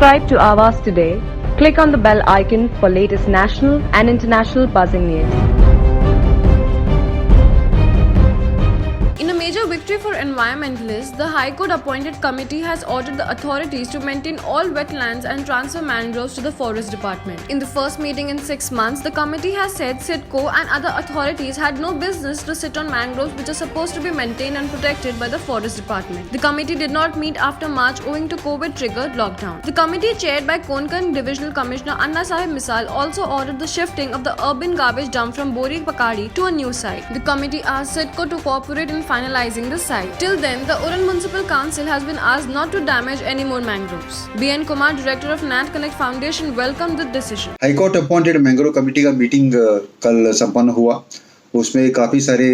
Subscribe to Avas today. Click on the bell icon for latest national and international buzzing news. In a major victory for environmentalists, the High Court appointed committee has ordered the authorities to maintain all wetlands and transfer mangroves to the Forest Department. In the first meeting in 6 months, the committee has said CIDCO and other authorities had no business to sit on mangroves which are supposed to be maintained and protected by the Forest Department. The committee did not meet after March owing to COVID-triggered lockdown. The committee chaired by Konkan Divisional Commissioner Anna Sahib Misal also ordered the shifting of the urban garbage dump from Bori Pakadi to a new site. The committee asked CIDCO to cooperate in finalizing the site. Till then, the Uran Municipal Council has been asked not to damage any more mangroves. B.N. Kumar, director of Nat Connect Foundation, welcomed the decision. High court appointed mangrove committee का meeting कल संपन्न हुआ। उसमें काफ़ी सारे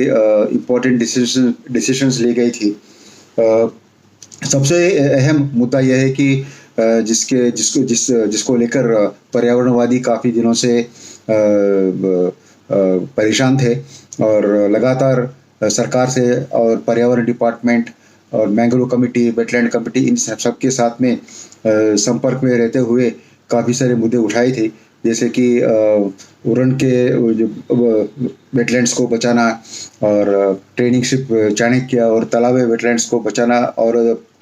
important decisions ली गई थी। सबसे अहम मुद्दा यह है कि जिसको लेकर पर्यावरणवादी काफ़ी दिनों से परेशान थे और लगातार सरकार से और पर्यावरण डिपार्टमेंट और मैंग्रोव कमेटी, वेटलैंड कमेटी, इन सबके साथ में संपर्क में रहते हुए काफ़ी सारे मुद्दे उठाए थे, जैसे कि उरण के वेटलैंड्स को बचाना और ट्रेनिंग शिप चाणक्य और तालाबे वेटलैंड्स को बचाना और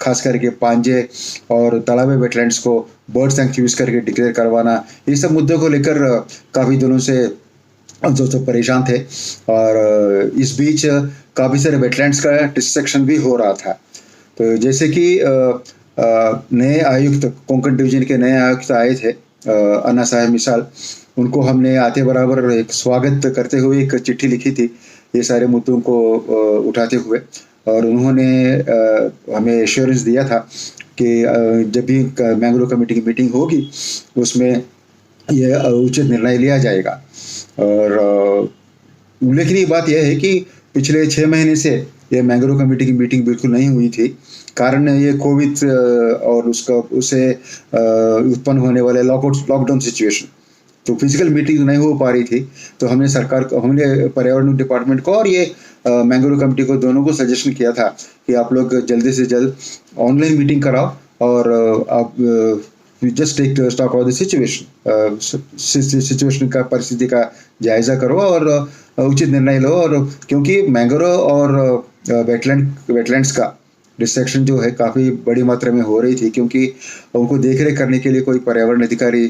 खास करके पांजे और तालाबे वेटलैंड्स को बर्ड सैंक्चुरीज करके डिक्लेयर करवाना, ये सब मुद्दों को लेकर काफ़ी दिनों से जो परेशान थे। और इस बीच काफ़ी सारे वेटलैंड्स का डिस्ट्रक्शन भी हो रहा था। तो जैसे कि नए आयुक्त, कोंकण डिवीजन के नए आयुक्त आए थे अन्ना साहब मिसाल, उनको हमने आते बराबर एक स्वागत करते हुए एक चिट्ठी लिखी थी ये सारे मुद्दों को उठाते हुए, और उन्होंने हमें एश्योरेंस दिया था कि जब भी मैंग्रोव कमेटी की मीटिंग होगी उसमें यह उचित निर्णय लिया जाएगा। और उल्लेखनीय बात यह है कि पिछले 6 महीने से ये मैंग्रोव कमेटी की मीटिंग बिल्कुल नहीं हुई थी। कारण ये कोविड और उससे उत्पन्न होने वाले लॉकडाउन सिचुएशन, तो फिजिकल मीटिंग नहीं हो पा रही थी। तो हमने पर्यावरण डिपार्टमेंट को और ये मैंग्रोव कमेटी को, दोनों को सजेशन किया था कि आप लोग जल्दी से जल्द ऑनलाइन मीटिंग कराओ और आप just take stock of the situation का, परिस्थिति का जायजा करो और उचित निर्णय लो। और क्योंकि मैंग्रोव और वेटलैंड्स का डिस्ट्रक्शन जो है काफ़ी बड़ी मात्रा में हो रही थी, क्योंकि उनको देखरेख करने के लिए कोई पर्यावरण अधिकारी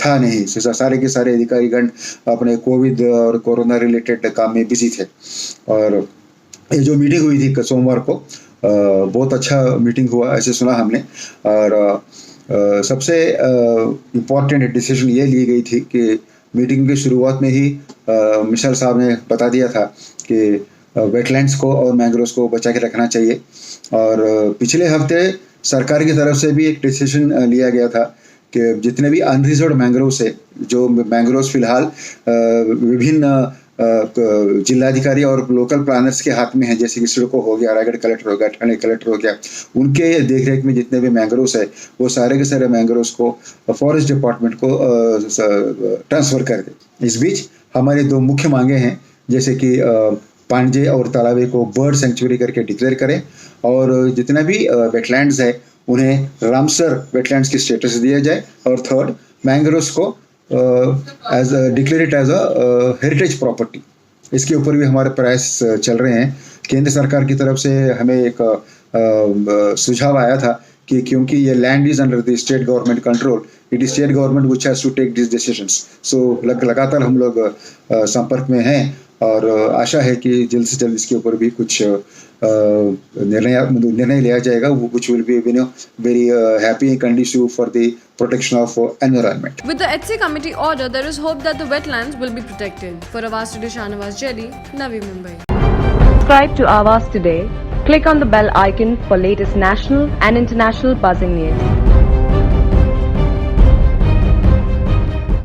था नहीं। सारे के सारे अधिकारीगण अपने कोविड और कोरोना रिलेटेड काम में बिजी थे। और ये जो मीटिंग हुई थी सोमवार को, बहुत अच्छा मीटिंग हुआ ऐसे सुना हमने। और सबसे इम्पॉर्टेंट डिसीजन ये ली गई थी कि मीटिंग की शुरुआत में ही मिशेल साहब ने बता दिया था कि वेटलैंड्स को और मैंग्रोव्स को बचा के रखना चाहिए। और पिछले हफ्ते सरकार की तरफ से भी एक डिसीजन लिया गया था कि जितने भी अनरिजर्व्ड मैंग्रोव्स है, जो मैंग्रोव्स फिलहाल विभिन्न जिलाधिकारी और लोकल प्लानर्स के हाथ में है, जैसे कि सिडको हो गया, रायगढ़ कलेक्टर हो गया, ठाणे कलेक्टर हो गया, उनके देखरेख में जितने भी मैंग्रोव्स है वो सारे के सारे मैंग्रोव्स को फॉरेस्ट डिपार्टमेंट को ट्रांसफ़र कर दे। इस बीच हमारी 2 मुख्य मांगे हैं, जैसे कि पांजे और तालाबे को बर्ड सेंचुरी करके डिक्लेयर करें और जितना भी वेटलैंड्स है उन्हें रामसर वेटलैंड्स की स्टेटस दिया जाए। और थर्ड, मैंग्रोव्स को as declare it as a heritage property. इसके ऊपर भी हमारे प्रयास चल रहे हैं। केंद्र सरकार की तरफ से हमें एक सुझाव आया था कि क्योंकि ये land is under the state government control, it is state government which has to take this decisions. So लगातार हम लोग संपर्क में हैं और आशा है कि जल्द से जल्द इसके ऊपर भी कुछ निर्णय लिया जाएगा, which will be very happy and conducive for the protection of environment. With the HC committee order, there is hope that the wetlands will be protected. For Avas Today, Shahnawaz Jelly, Navi Mumbai. Subscribe to Avas today. Click on the bell icon for latest national and international buzzing news.